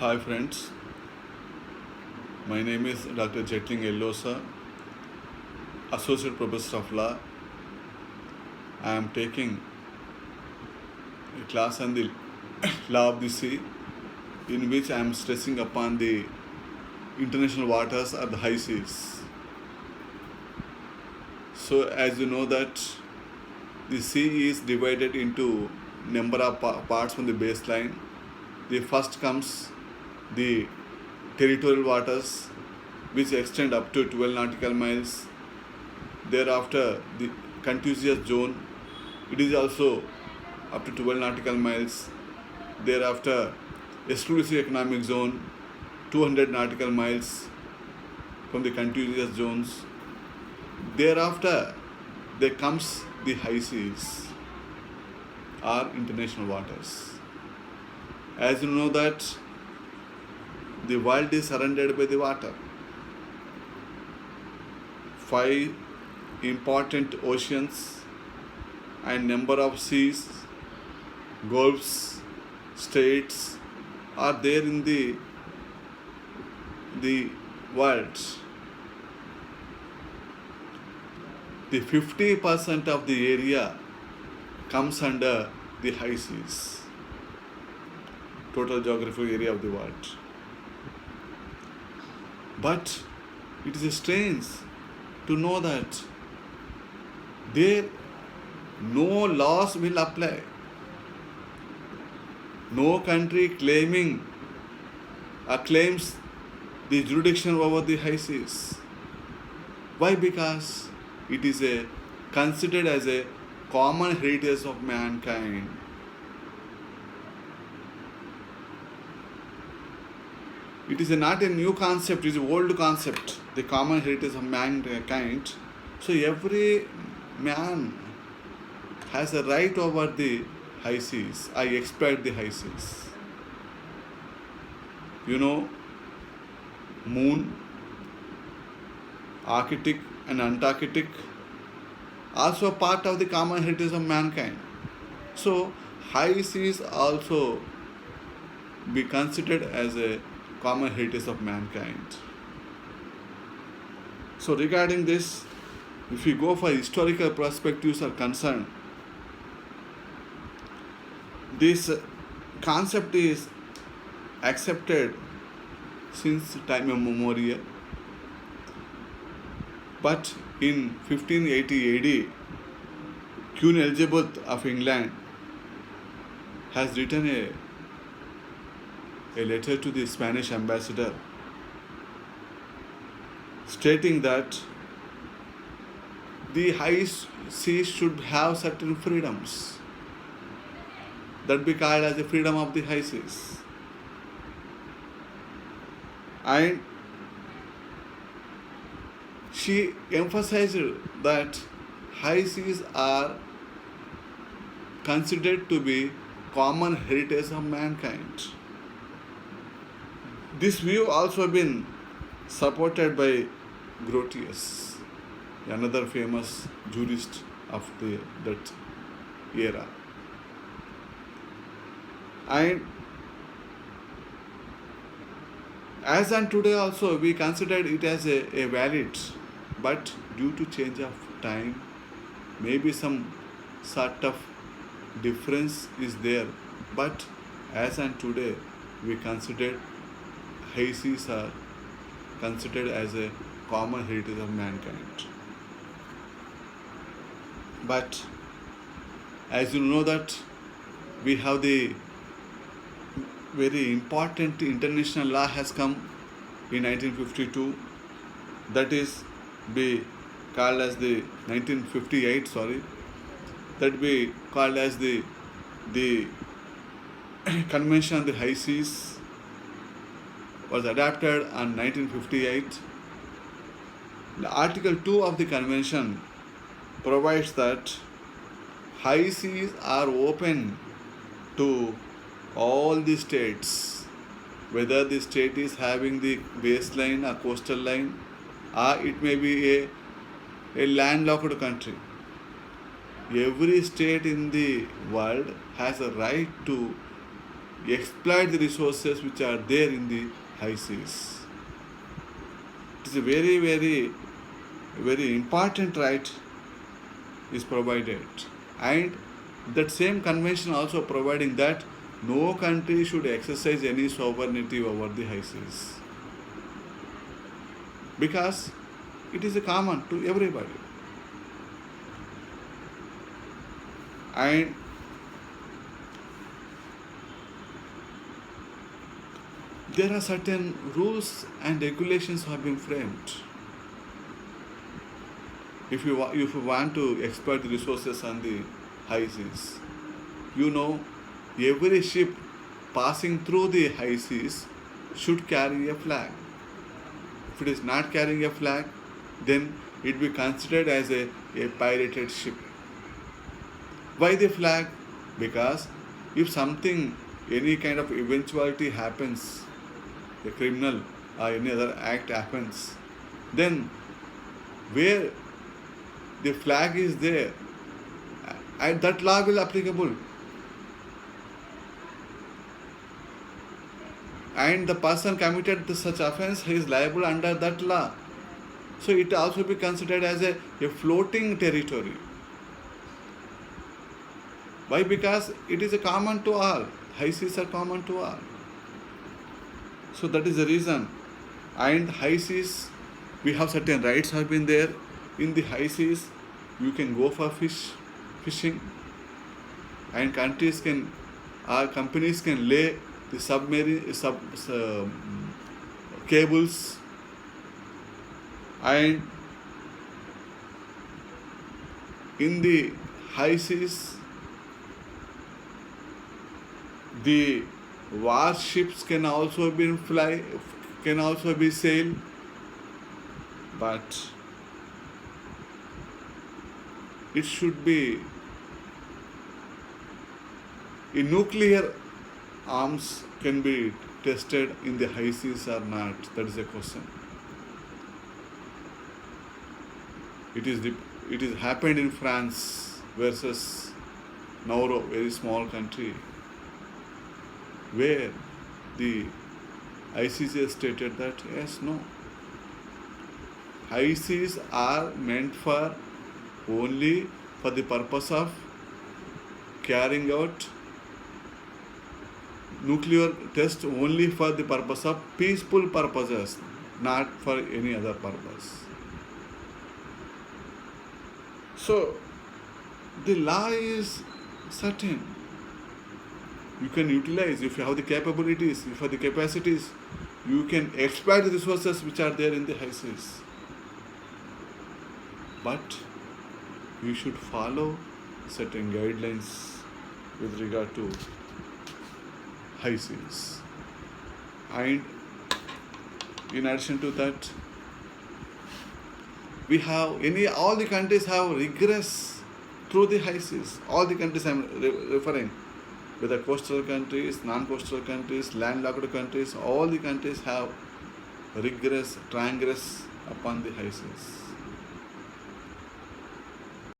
Hi friends, my name is Dr. Jetling Ellosa, Associate Professor of Law. I am taking a class on the law of the sea, in which I am stressing upon the international waters or the high seas. So as you know that the sea is divided into number of parts from the baseline. The first comes the territorial waters, which extend up to 12 nautical miles. Thereafter, the contiguous zone, it is also up to 12 nautical miles. Thereafter, exclusive economic zone, 200 nautical miles from the contiguous zones. Thereafter, there comes the high seas or international waters. As you know that the world is surrounded by the water. 5 important oceans and number of seas, gulfs, states are there in the world. The 50% of the area comes under the high seas, total geographical area of the world. But it is strange to know that there no laws will apply. No country claims the jurisdiction over the high seas. Why? Because it is considered as a common heritage of mankind. It is not a new concept, it is an old concept, the common heritage of mankind. So every man has a right over the high seas. I expect the high seas. You know, moon, Arctic and Antarctic, also part of the common heritage of mankind. So high seas also be considered as a common heritage of mankind. So regarding this, if we go for historical perspectives are concerned, this concept is accepted since time immemorial. But in 1580 AD, Queen Elizabeth of England has written a letter to the Spanish ambassador stating that the high seas should have certain freedoms that be called as the freedom of the high seas. And she emphasized that high seas are considered to be common heritage of mankind. This view also been supported by Grotius, another famous jurist of that era. And as on today also we considered it as a valid, but due to change of time, maybe some sort of difference is there. But as on today, we consider high seas are considered as a common heritage of mankind. But as you know that we have the very important international law has come in 1952, that is be called as the 1958, that be called as the Convention on the High Seas, was adopted on 1958. The Article 2 of the Convention provides that high seas are open to all the states, whether the state is having the baseline or coastal line, or it may be a landlocked country. Every state in the world has a right to exploit the resources which are there in the high seas. It is a very, very, very important right is provided. And that same convention also providing that no country should exercise any sovereignty over the high seas, because it is a common to everybody. And there are certain rules and regulations have been framed. If you want to exploit the resources on the high seas, every ship passing through the high seas should carry a flag. If it is not carrying a flag, then it will be considered as a pirated ship. Why the flag? Because if something, any kind of eventuality happens, a criminal or any other act happens, then where the flag is there, and that law will applicable. And the person committed such offense, he is liable under that law. So it also be considered as a floating territory. Why? Because it is a common to all. High seas are common to all. So that is the reason. And high seas, we have certain rights have been there. In the high seas, you can go for fishing, and companies can lay the submarine cables, and in the high seas, the warships can also be sailed, but it should be nuclear arms can be tested in the high seas or not. That is a question. It is happened in France versus Nauru, very small country, where the ICC stated that yes, no, high seas are meant for only for the purpose of carrying out nuclear test, only for the purpose of peaceful purposes, not for any other purpose. So the law is certain. You can utilize, if you have the capabilities, if you have the capacities, you can exploit the resources which are there in the high seas. But you should follow certain guidelines with regard to high seas. And in addition to that, all the countries have regress through the high seas. All the countries I am referring, whether coastal countries, non-coastal countries, landlocked countries, all the countries have transgress upon the high seas.